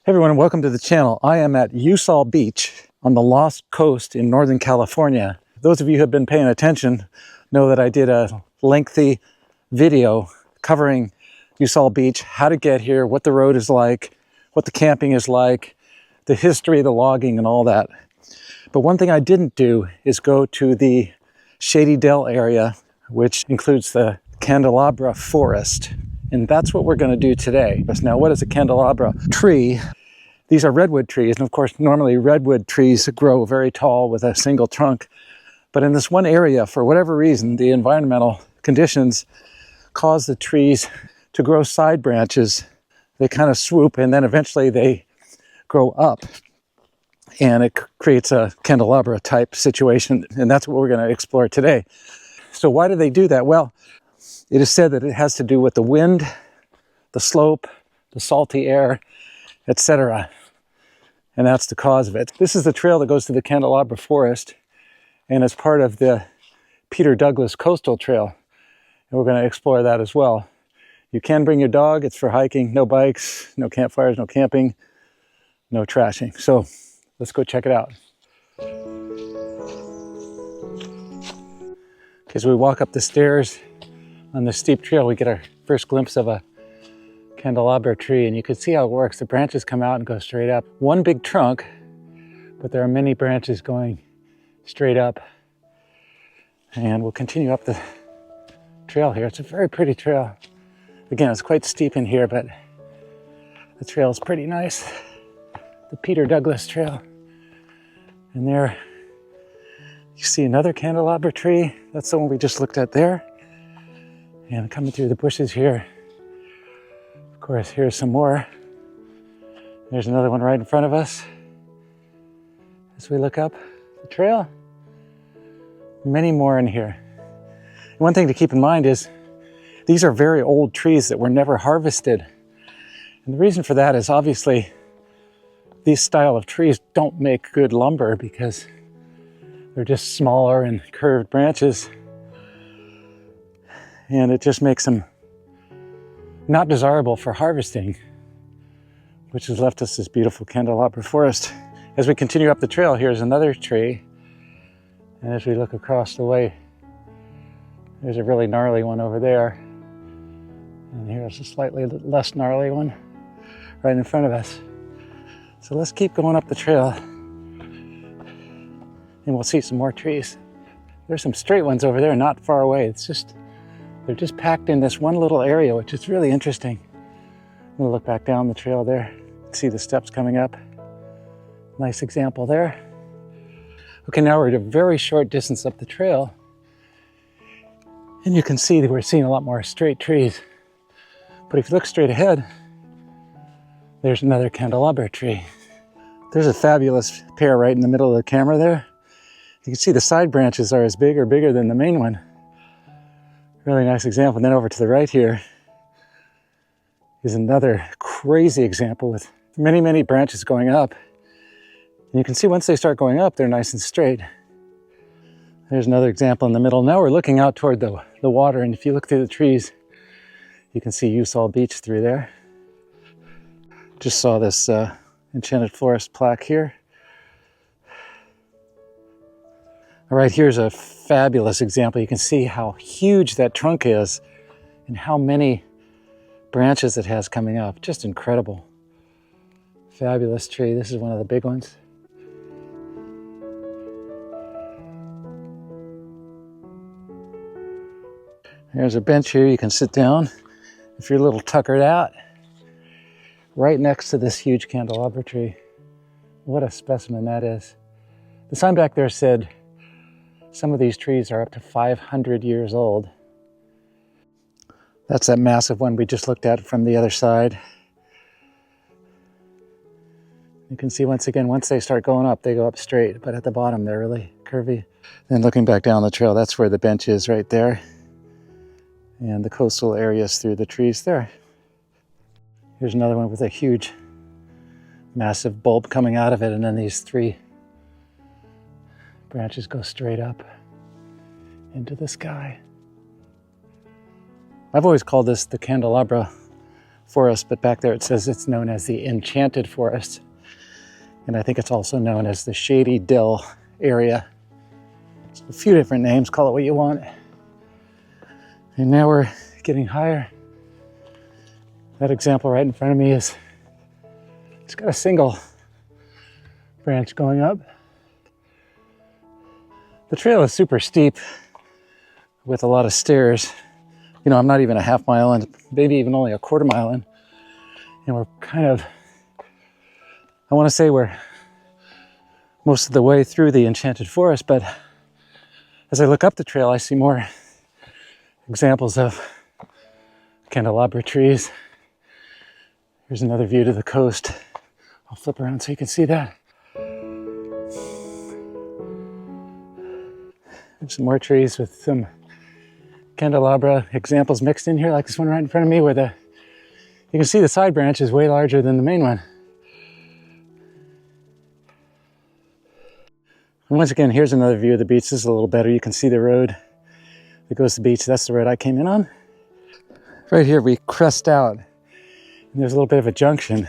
Hey everyone, and welcome to the channel. I am at USAL Beach on the Lost Coast in Northern California. Those of you who have been paying attention know that I did a lengthy video covering USAL Beach, how to get here, what the road is like, what the camping is like, the history of the logging and all that. But one thing I didn't do is go to the Shady Dell area, which includes the Candelabra Forest. And that's what we're going to do today. Now, what is a candelabra tree? These are redwood trees, and of course, normally redwood trees grow very tall with a single trunk. But in this one area, for whatever reason, the environmental conditions cause the trees to grow side branches. They kind of swoop, and then eventually they grow up. And it creates a candelabra type situation, and that's what we're going to explore today. So why do they do that? Well, it is said that it has to do with the wind, the slope, the salty air, etc. And that's the cause of it. This is the trail that goes to the Candelabra Forest, and it's part of the Peter Douglas Coastal Trail. And we're going to explore that as well. You can bring your dog. It's for hiking. No bikes, no campfires, no camping, no trashing. So let's go check it out. As we walk up the stairs on this steep trail, we get our first glimpse of a candelabra tree, and you can see how it works. The branches come out and go straight up. One big trunk, but there are many branches going straight up. And we'll continue up the trail here. It's a very pretty trail. Again, it's quite steep in here, but the trail is pretty nice. The Peter Douglas Trail. And there you see another candelabra tree. That's the one we just looked at there. And coming through the bushes here, of course, here's some more. There's another one right in front of us. As we look up the trail, many more in here. One thing to keep in mind is these are very old trees that were never harvested. And the reason for that is obviously these style of trees don't make good lumber because they're just smaller and curved branches. And it just makes them not desirable for harvesting, which has left us this beautiful candelabra forest. As we continue up the trail, here's another tree. And as we look across the way, there's a really gnarly one over there. And here's a slightly less gnarly one right in front of us. So let's keep going up the trail and we'll see some more trees. There's some straight ones over there, not far away. They're just packed in this one little area, which is really interesting. I'm gonna look back down the trail there, see the steps coming up. Nice example there. Okay, now we're at a very short distance up the trail. And you can see that we're seeing a lot more straight trees. But if you look straight ahead, there's another candelabra tree. There's a fabulous pair right in the middle of the camera there. You can see the side branches are as big or bigger than the main one. Really nice example. And then over to the right here is another crazy example with many, many branches going up. And you can see once they start going up, they're nice and straight. There's another example in the middle. Now we're looking out toward the water, and if you look through the trees, you can see USAL Beach through there. Just saw this Enchanted Forest plaque here. All right, here's a fabulous example. You can see how huge that trunk is and how many branches it has coming up. Just incredible. Fabulous tree. This is one of the big ones. There's a bench here. You can sit down if you're a little tuckered out, right next to this huge candelabra tree. What a specimen that is. The sign back there said some of these trees are up to 500 years old. That's that massive one we just looked at from the other side. You can see once again, once they start going up, they go up straight, but at the bottom, they're really curvy. Then looking back down the trail, that's where the bench is right there. And the coastal areas through the trees there. Here's another one with a huge, massive bulb coming out of it, and then these three branches go straight up into the sky. I've always called this the Candelabra Forest, but back there it says it's known as the Enchanted Forest. And I think it's also known as the Shady Dill area. It's a few different names, call it what you want. And now we're getting higher. That example right in front of me it's got a single branch going up. The trail is super steep with a lot of stairs. You know, I'm not even a half mile in, maybe even only a quarter mile in. And we're kind of, I want to say we're most of the way through the Enchanted Forest, but as I look up the trail, I see more examples of candelabra trees. Here's another view to the coast. I'll flip around so you can see that. There's some more trees with some candelabra examples mixed in here, like this one right in front of me, where you can see the side branch is way larger than the main one. And once again, here's another view of the beach. This is a little better. You can see the road that goes to the beach. That's the road I came in on. Right here, we crest out, and there's a little bit of a junction.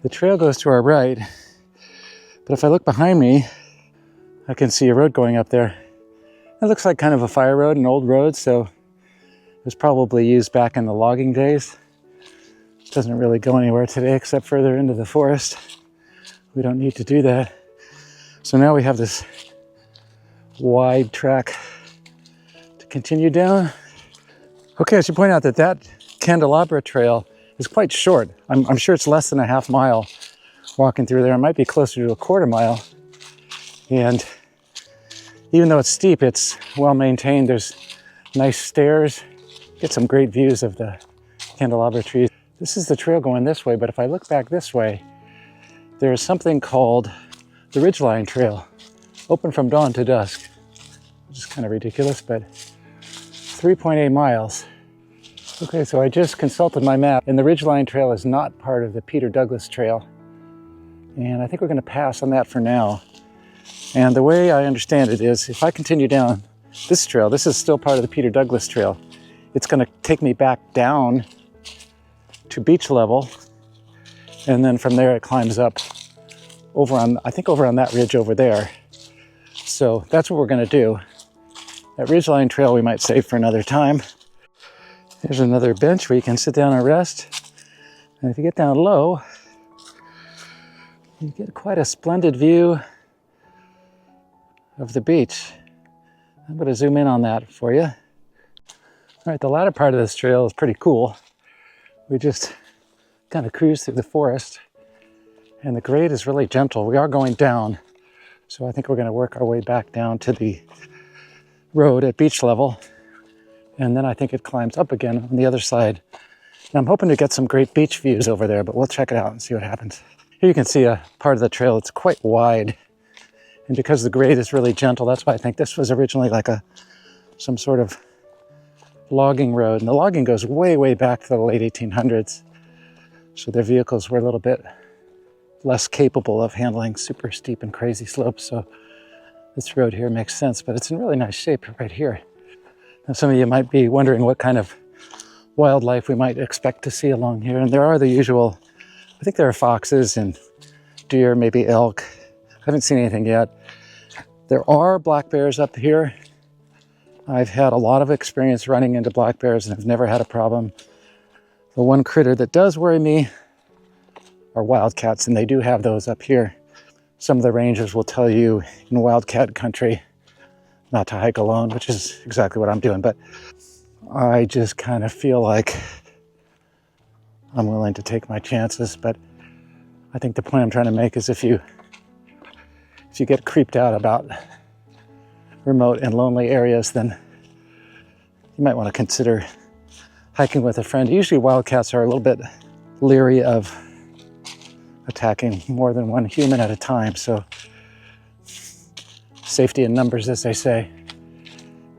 The trail goes to our right, but if I look behind me, I can see a road going up there. It looks like kind of a fire road, an old road, so it was probably used back in the logging days. It doesn't really go anywhere today except further into the forest. We don't need to do that. So now we have this wide track to continue down. Okay, I should point out that that candelabra trail is quite short. I'm sure it's less than a half mile walking through there. It might be closer to a quarter mile. And even though it's steep, it's well maintained. There's nice stairs. Get some great views of the candelabra trees. This is the trail going this way, but if I look back this way, there's something called the Ridgeline Trail, open from dawn to dusk, which is kind of ridiculous, but 3.8 miles. Okay, so I just consulted my map, and the Ridgeline Trail is not part of the Peter Douglas Trail. And I think we're going to pass on that for now. And the way I understand it is, if I continue down this trail, this is still part of the Peter Douglas Trail. It's going to take me back down to beach level, and then from there it climbs up over on, I think over on that ridge over there. So that's what we're going to do. That Ridgeline Trail we might save for another time. There's another bench where you can sit down and rest. And if you get down low, you get quite a splendid view of the beach. I'm going to zoom in on that for you. All right, the latter part of this trail is pretty cool. We just kind of cruise through the forest, and the grade is really gentle. We are going down, so I think we're going to work our way back down to the road at beach level, and then I think it climbs up again on the other side. And I'm hoping to get some great beach views over there, but we'll check it out and see what happens. Here you can see a part of the trail that's quite wide. And because the grade is really gentle, that's why I think this was originally like some sort of logging road. And the logging goes way, way back to the late 1800s. So their vehicles were a little bit less capable of handling super steep and crazy slopes. So this road here makes sense, but it's in really nice shape right here. Now some of you might be wondering what kind of wildlife we might expect to see along here. And there are the usual, I think there are foxes and deer, maybe elk. I haven't seen anything yet. There are black bears up here. I've had a lot of experience running into black bears and I've never had a problem. The one critter that does worry me are wildcats, and they do have those up here. Some of the rangers will tell you in wildcat country not to hike alone, which is exactly what I'm doing, but I just kind of feel like I'm willing to take my chances. But I think the point I'm trying to make is if you get creeped out about remote and lonely areas, then you might want to consider hiking with a friend. Usually wildcats are a little bit leery of attacking more than one human at a time, so safety in numbers, as they say.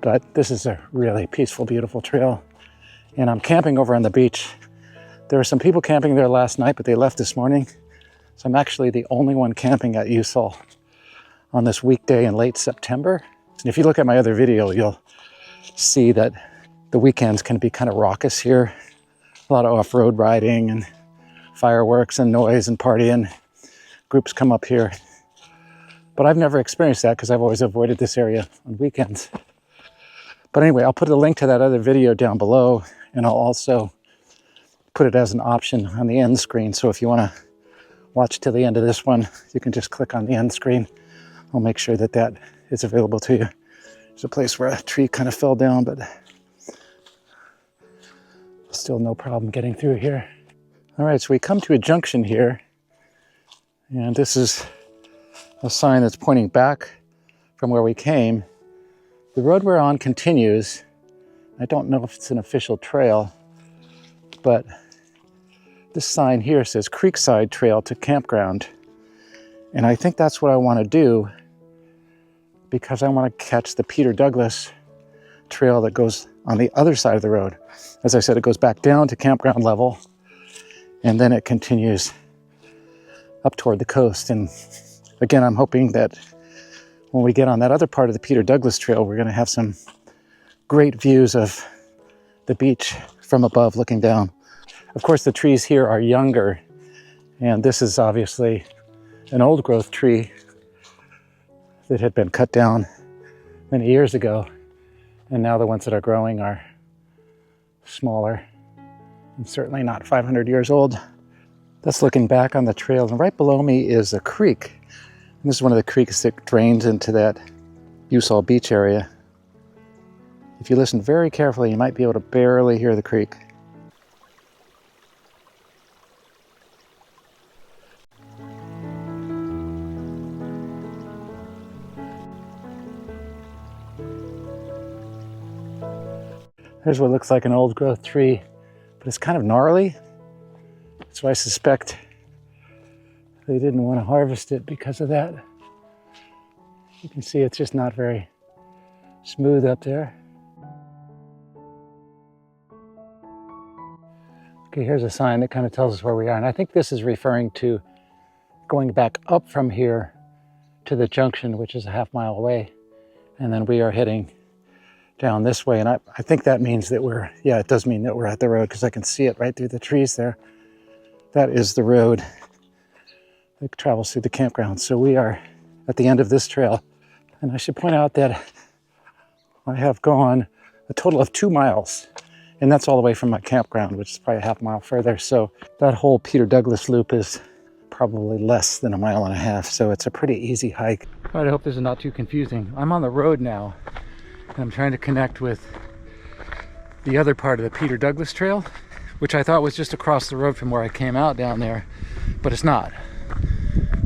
But this is a really peaceful, beautiful trail, and I'm camping over on the beach. There were some people camping there last night, but they left this morning, so I'm actually the only one camping at USAL on this weekday in late September. And if you look at my other video, you'll see that the weekends can be kind of raucous here a lot of off-road riding and fireworks and noise and partying. Groups come up here. But I've never experienced that because I've always avoided this area on weekends. But anyway, I'll put a link to that other video down below, and I'll also put it as an option on the end screen. So if you want to watch till the end of this one, you can just click on the end screen. I'll make sure that that is available to you. There's a place where a tree kind of fell down, but still no problem getting through here. All right, so we come to a junction here, and this is a sign that's pointing back from where we came. The road we're on continues. I don't know if it's an official trail, but this sign here says Creekside Trail to Campground. And I think that's what I want to do because I want to catch the Peter Douglas trail that goes on the other side of the road. As I said, it goes back down to campground level, and then it continues up toward the coast. And again, I'm hoping that when we get on that other part of the Peter Douglas Trail, we're going to have some great views of the beach from above looking down. Of course, the trees here are younger, and this is obviously an old growth tree that had been cut down many years ago, and now the ones that are growing are smaller and certainly not 500 years old. That's looking back on the trail, and right below me is a creek. And this is one of the creeks that drains into that USAL Beach area. If you listen very carefully, you might be able to barely hear the creek. There's what looks like an old growth tree, but it's kind of gnarly. So I suspect they didn't want to harvest it because of that. You can see it's just not very smooth up there. Okay, here's a sign that kind of tells us where we are. And I think this is referring to going back up from here to the junction, which is a half mile away. And then we are heading down this way. And I think that means that it does mean that we're at the road because I can see it right through the trees there. That is the road that travels through the campground. So we are at the end of this trail. And I should point out that I have gone a total of 2 miles, and that's all the way from my campground, which is probably a half mile further. So that whole Peter Douglas loop is probably less than 1.5 miles. So it's a pretty easy hike. All right, I hope this is not too confusing. I'm on the road now, and I'm trying to connect with the other part of the Peter Douglas Trail, which I thought was just across the road from where I came out down there, but it's not.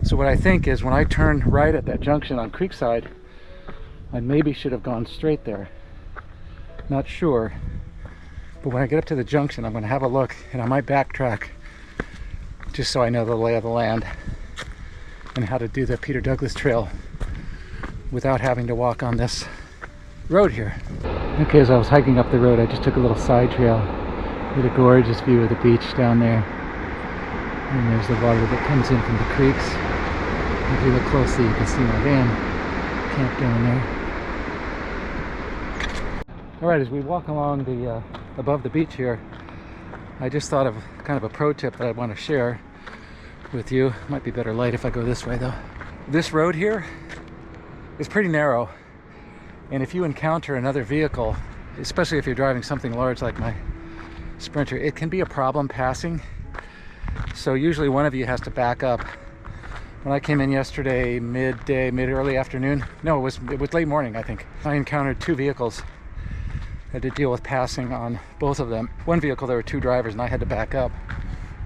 So what I think is when I turned right at that junction on Creekside, I maybe should have gone straight there. Not sure. But when I get up to the junction, I'm going to have a look, and I might backtrack just so I know the lay of the land and how to do the Peter Douglas Trail without having to walk on this road here. Okay, as I was hiking up the road, I just took a little side trail with a gorgeous view of the beach down there. And there's the water that comes in from the creeks. If you look closely, you can see my van camped down there. All right, as we walk along the above the beach here, I just thought of kind of a pro tip that I want to share with you. Might be better light if I go this way though. This road here is pretty narrow, and if you encounter another vehicle, especially if you're driving something large like my Sprinter, it can be a problem passing. So usually one of you has to back up. When I came in yesterday, mid-early afternoon, no, it was late morning, I think, I encountered 2 vehicles. I had to deal with passing on both of them. One vehicle, there were 2 drivers, and I had to back up.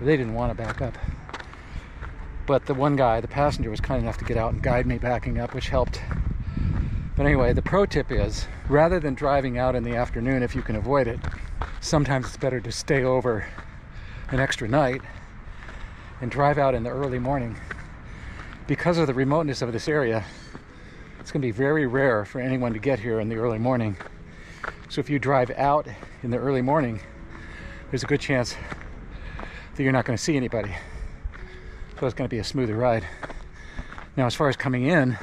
They didn't want to back up. But the one guy, the passenger, was kind enough to get out and guide me backing up, which helped. But anyway, the pro tip is, rather than driving out in the afternoon if you can avoid it, sometimes it's better to stay over an extra night and drive out in the early morning. Because of the remoteness of this area, it's going to be very rare for anyone to get here in the early morning. So if you drive out in the early morning, there's a good chance that you're not going to see anybody. So it's going to be a smoother ride. Now, as far as coming in,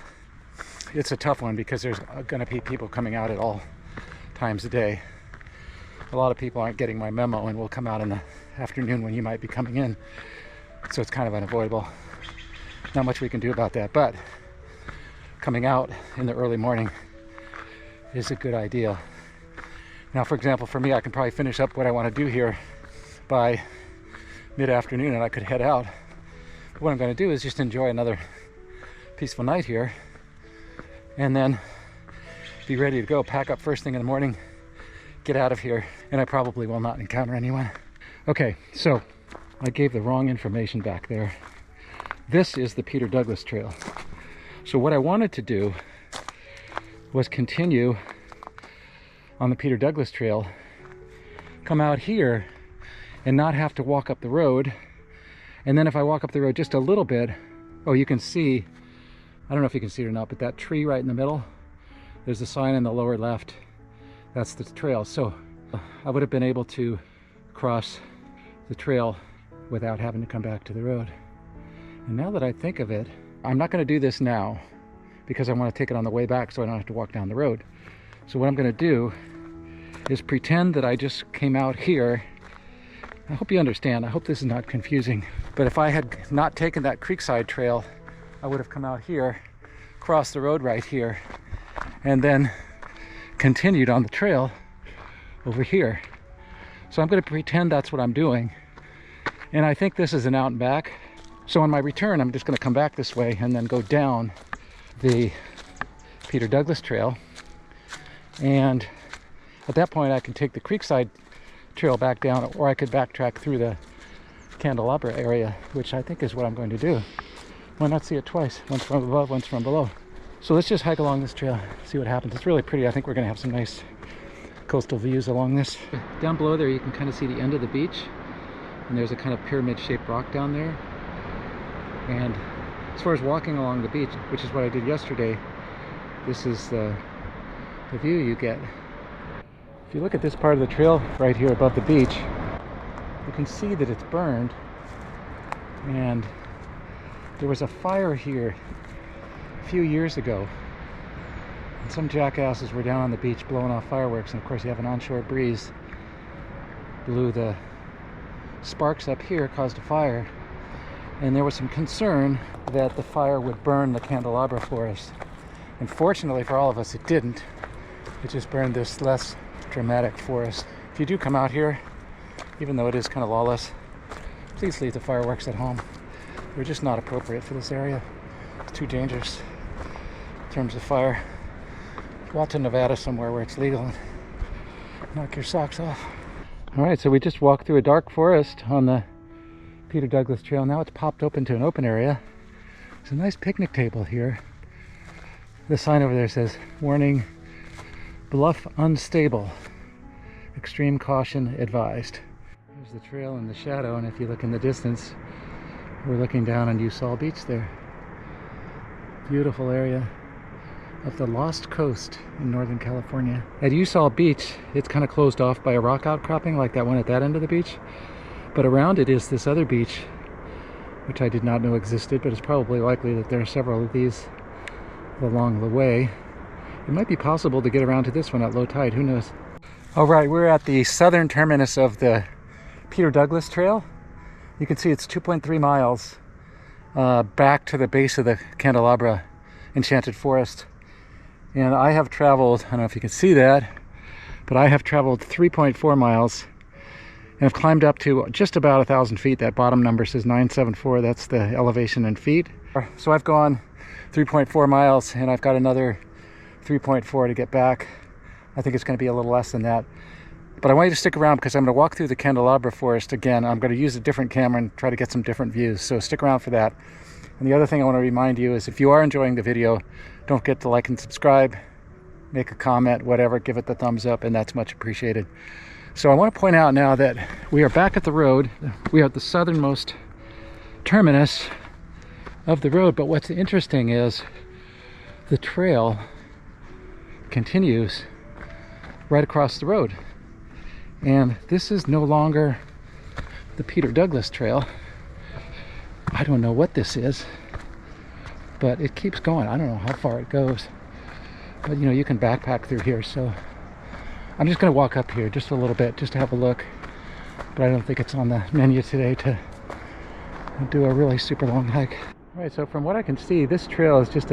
it's a tough one because there's going to be people coming out at all times of day. A lot of people aren't getting my memo and will come out in the afternoon when you might be coming in. So it's kind of unavoidable. Not much we can do about that, but coming out in the early morning is a good idea. Now, for example, for me, I can probably finish up what I want to do here by mid-afternoon and I could head out. But what I'm going to do is just enjoy another peaceful night here and then be ready to go, pack up first thing in the morning, get out of here, and I probably will not encounter anyone. Okay, so I gave the wrong information back there. This is the Peter Douglas Trail. So what I wanted to do was continue on the Peter Douglas Trail, come out here and not have to walk up the road. And then if I walk up the road just a little bit, oh, you can see, I don't know if you can see it or not, but that tree right in the middle, there's a sign in the lower left. That's the trail. So I would have been able to cross the trail without having to come back to the road. And now that I think of it, I'm not going to do this now because I want to take it on the way back so I don't have to walk down the road. So what I'm going to do is pretend that I just came out here. I hope you understand. I hope this is not confusing. But if I had not taken that creekside trail, I would have come out here, crossed the road right here, and then continued on the trail over here. So I'm going to pretend that's what I'm doing. And I think this is an out and back. So on my return, I'm just going to come back this way and then go down the Peter Douglas Trail. And at that point, I can take the creekside trail back down, or I could backtrack through the Candelabra area, which I think is what I'm going to do. Why not see it twice? Once from above, once from below. So let's just hike along this trail, see what happens. It's really pretty. I think we're going to have some nice coastal views along this. Down below there, you can kind of see the end of the beach. And there's a kind of pyramid-shaped rock down there. And as far as walking along the beach, which is what I did yesterday, this is the view you get. If you look at this part of the trail right here above the beach, you can see that it's burned. And there was a fire here a few years ago. And some jackasses were down on the beach blowing off fireworks. And of course you have an onshore breeze. Blew the sparks up here, caused a fire. And there was some concern that the fire would burn the Candelabra Forest. And fortunately for all of us, it didn't. It just burned this less dramatic forest. If you do come out here, even though it is kind of lawless, please leave the fireworks at home. They're just not appropriate for this area. It's too dangerous in terms of fire. Go out to Nevada somewhere where it's legal and knock your socks off. All right, so we just walked through a dark forest on the Peter Douglas Trail. Now it's popped open to an open area. There's a nice picnic table here. The sign over there says, warning, bluff unstable, extreme caution advised. There's the trail in the shadow, and if you look in the distance, we're looking down on USAL Beach there. Beautiful area of the Lost Coast in Northern California. At USAL Beach, it's kind of closed off by a rock outcropping like that one at that end of the beach. But around it is this other beach, which I did not know existed, but it's probably likely that there are several of these along the way. It might be possible to get around to this one at low tide, who knows? All right, we're at the southern terminus of the Peter Douglas Trail. You can see it's 2.3 miles back to the base of the Candelabra Enchanted Forest. And I have traveled, I don't know if you can see that, but I have traveled 3.4 miles and I've climbed up to just about 1,000 feet. That bottom number says 974, that's the elevation in feet. So I've gone 3.4 miles and I've got another 3.4 to get back. I think it's going to be a little less than that. But I want you to stick around because I'm going to walk through the Candelabra Forest again. I'm going to use a different camera and try to get some different views. So stick around for that. And the other thing I want to remind you is if you are enjoying the video, don't forget to like and subscribe, make a comment, whatever, give it the thumbs up, and that's much appreciated. So I want to point out now that we are back at the road. We are at the southernmost terminus of the road, but what's interesting is the trail continues right across the road. And this is no longer the Peter Douglas Trail. I don't know what this is, but it keeps going. I don't know how far it goes, but you know, you can backpack through here. So I'm just going to walk up here just a little bit, just to have a look but I don't think it's on the menu today to do a really super long hike. All right, so from what I can see, this trail is just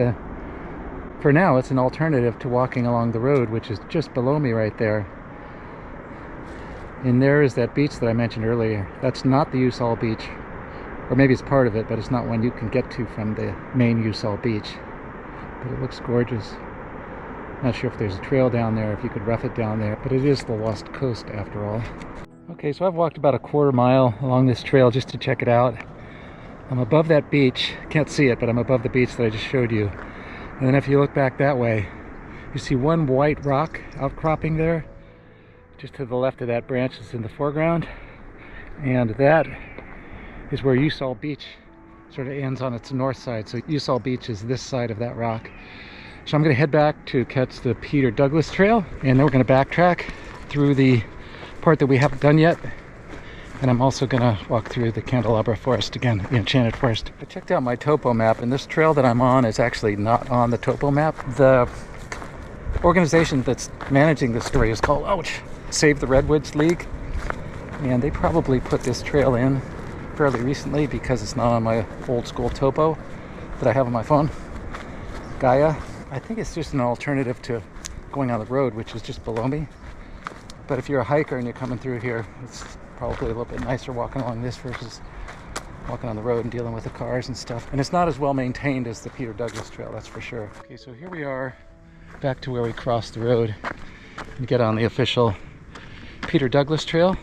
for now, it's an alternative to walking along the road, which is just below me right there. And there is that beach that I mentioned earlier. That's not the USAL Beach, or maybe it's part of it, but it's not one you can get to from the main USAL Beach. But it looks gorgeous. Not sure if there's a trail down there, if you could rough it down there, but it is the Lost Coast after all. Okay, so I've walked about a quarter mile along this trail just to check it out. I'm above that beach. Can't see it, but I'm above the beach that I just showed you. And then if you look back that way, you see one white rock outcropping there. Just to the left of that branch is in the foreground. And that is where USAL Beach sort of ends on its north side. So USAL Beach is this side of that rock. So I'm going to head back to catch the Peter Douglas Trail, and then we're going to backtrack through the part that we haven't done yet. And I'm also going to walk through the Candelabra Forest again, the Enchanted Forest. I checked out my topo map, and this trail that I'm on is actually not on the topo map. The organization that's managing this story is called, Save The Redwoods League. And they probably put this trail in fairly recently because it's not on my old school topo that I have on my phone, Gaia. I think it's just an alternative to going on the road, which is just below me. But if you're a hiker and you're coming through here, it's probably a little bit nicer walking along this versus walking on the road and dealing with the cars and stuff. And it's not as well maintained as the Peter Douglas Trail, that's for sure. Okay, so here we are back to where we crossed the road and get on the official Peter Douglas Trail.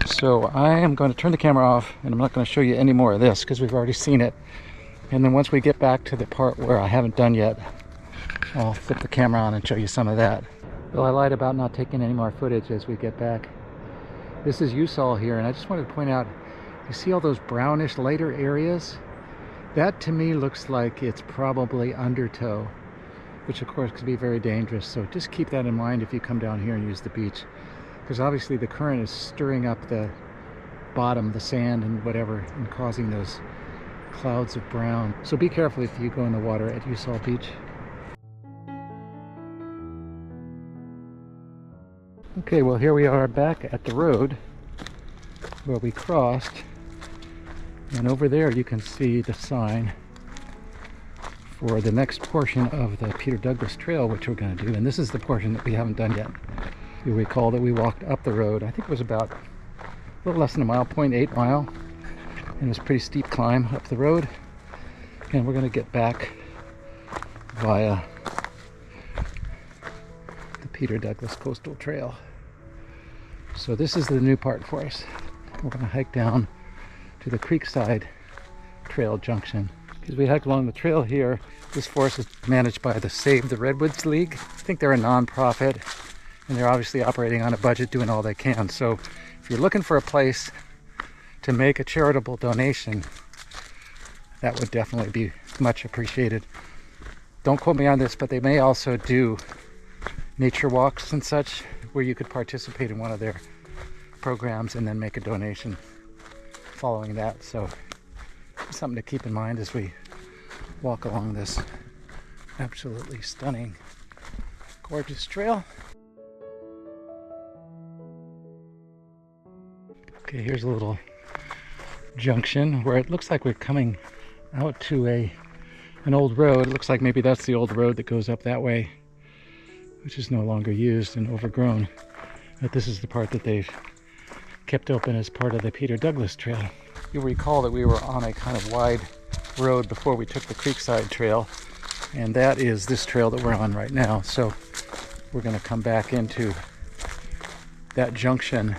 So I am going to turn the camera off, and I'm not going to show you any more of this because we've already seen it. And then once we get back to the part where I haven't done yet, I'll flip the camera on and show you some of that. Well, I lied about not taking any more footage as we get back. This is USAL here, and I just wanted to point out, you see all those brownish lighter areas? That to me looks like it's probably undertow, which of course could be very dangerous. So just keep that in mind if you come down here and use the beach, because obviously the current is stirring up the bottom, the sand and whatever, and causing those clouds of brown. So be careful if you go in the water at USAL Beach. Okay, well here we are back at the road where we crossed, and over there you can see the sign for the next portion of the Peter Douglas Trail, which we're going to do, and this is the portion that we haven't done yet. You'll recall that we walked up the road. I think it was about a little less than a mile, 0.8 mile, and it was a pretty steep climb up the road, and we're going to get back via Peter Douglas Coastal Trail. So this is the new part for us. We're going to hike down to the Creekside Trail Junction. Because we hiked along the trail here, this forest is managed by the Save The Redwoods League. I think they're a non-profit, and they're obviously operating on a budget, doing all they can. So if you're looking for a place to make a charitable donation, that would definitely be much appreciated. Don't quote me on this, but they may also do nature walks and such where you could participate in one of their programs and then make a donation following that. So something to keep in mind as we walk along this absolutely stunning, gorgeous trail. Okay, here's a little junction where it looks like we're coming out to an old road. It looks like maybe that's the old road that goes up that way, which is no longer used and overgrown. But this is the part that they've kept open as part of the Peter Douglas Trail. You'll recall that we were on a kind of wide road before we took the Creekside Trail, and that is this trail that we're on right now. So we're going to come back into that junction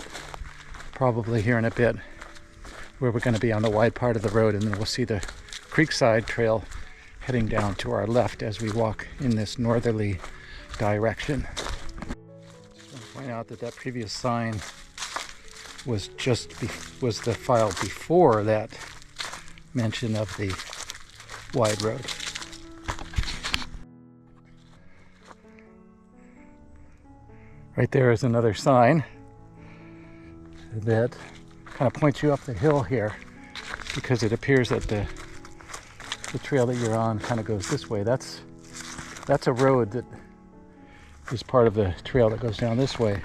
probably here in a bit, where we're going to be on the wide part of the road, and then we'll see the Creekside Trail heading down to our left as we walk in this northerly direction. Just want to point out that that previous sign was was the file before that mention of the wide road. Right there is another sign that kind of points you up the hill here, because it appears that the trail that you're on kind of goes this way. That's a road that is part of the trail that goes down this way.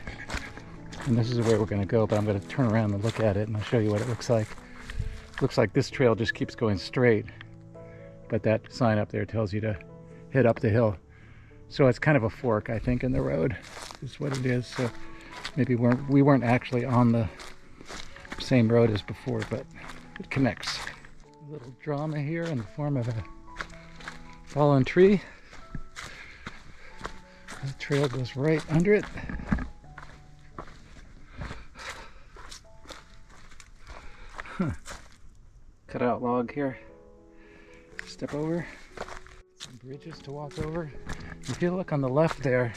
And this is where we're going to go, but I'm going to turn around and look at it and I'll show you what it looks like. Looks like this trail just keeps going straight, but that sign up there tells you to head up the hill. So it's kind of a fork, I think, in the road is what it is. So maybe we weren't actually on the same road as before, but it connects. A little drama here in the form of a fallen tree. The trail goes right under it. Cut out log here. Step over. Some bridges to walk over. If you look on the left there,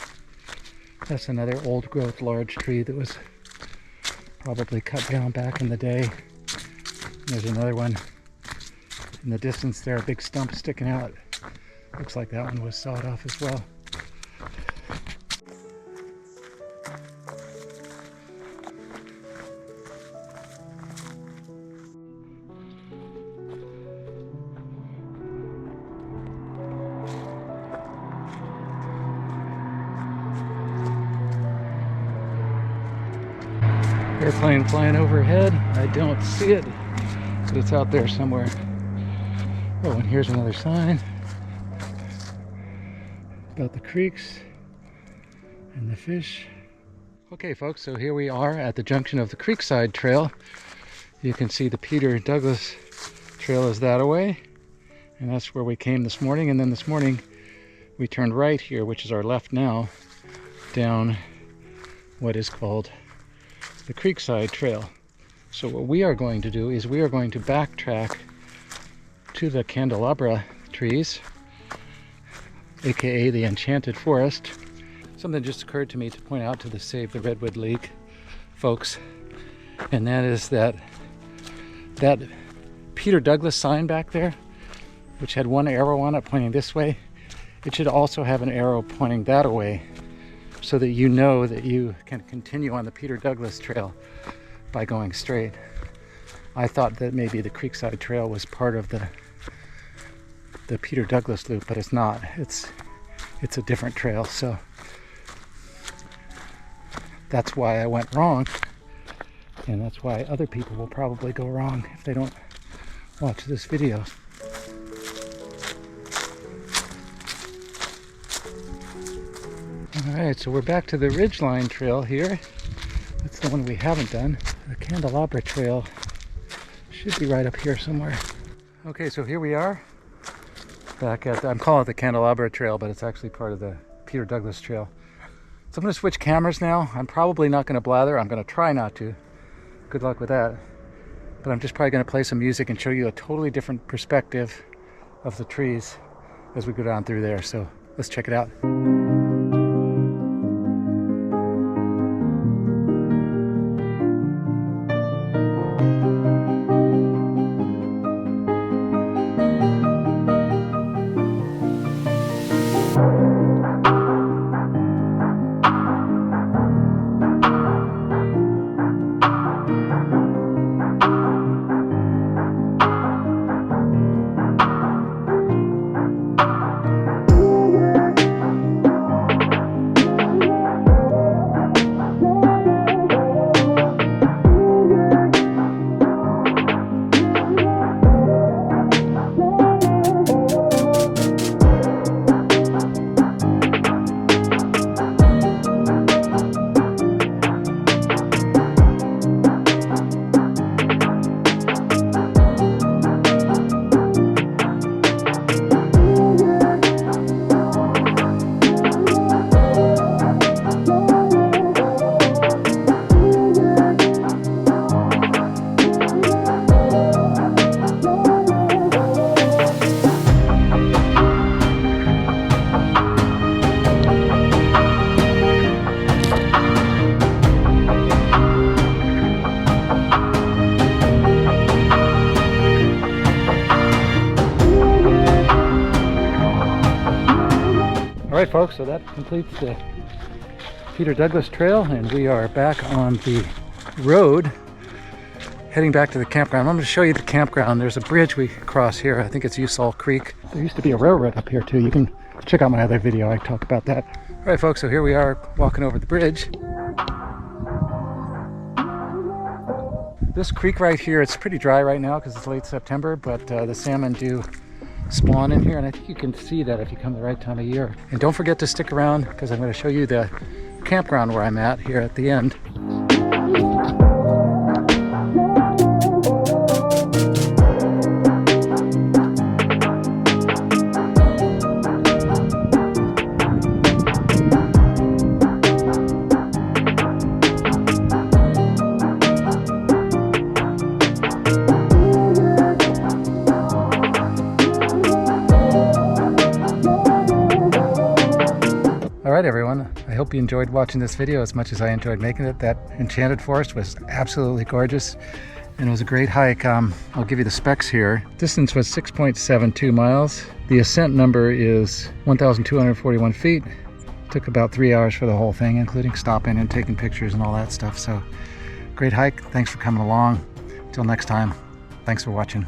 that's another old growth large tree that was probably cut down back in the day. There's another one in the distance there, a big stump sticking out. Looks like that one was sawed off as well. Airplane flying overhead. I don't see it, but it's out there somewhere. Oh, and here's another sign about the creeks and the fish. Okay folks, so here we are at the junction of the Creekside Trail. You can see the Peter Douglas Trail is that away, and that's where we came this morning. And then this morning we turned right here, which is our left now, down what is called the Creekside Trail. So what we are going to do is we are going to backtrack to the candelabra trees, aka the Enchanted Forest. Something just occurred to me to point out to the Save the Redwood League folks, and that is that Peter Douglas sign back there, which had one arrow on it pointing this way, it should also have an arrow pointing that way, so that you know that you can continue on the Peter Douglas Trail by going straight. I thought that maybe the Creekside Trail was part of the Peter Douglas loop, but it's not. It's a different trail, so that's why I went wrong, and that's why other people will probably go wrong if they don't watch this video. Alright, so we're back to the Ridgeline Trail here. That's the one we haven't done. The Candelabra Trail should be right up here somewhere. Okay, so here we are. Back at, I'm calling it the Candelabra Trail, but it's actually part of the Peter Douglas Trail. So I'm going to switch cameras now. I'm probably not going to blather. I'm going to try not to. Good luck with that. But I'm just probably going to play some music and show you a totally different perspective of the trees as we go down through there. So let's check it out. Alright folks, so that completes the Peter Douglas Trail, and we are back on the road heading back to the campground. I'm going to show you the campground. There's a bridge we cross here. I think it's USAL Creek. There used to be a railroad up here too. You can check out my other video. I talk about that. Alright folks, so here we are walking over the bridge. This creek right here, it's pretty dry right now because it's late September, but the salmon do spawn in here, and I think you can see that if you come the right time of year. And don't forget to stick around because I'm going to show you the campground where I'm at here at the end. Alright everyone, I hope you enjoyed watching this video as much as I enjoyed making it. That Enchanted Forest was absolutely gorgeous and it was a great hike. I'll give you the specs here. Distance was 6.72 miles. The ascent number is 1,241 feet. Took about 3 hours for the whole thing, including stopping and taking pictures and all that stuff. So great hike. Thanks for coming along. Until next time, thanks for watching.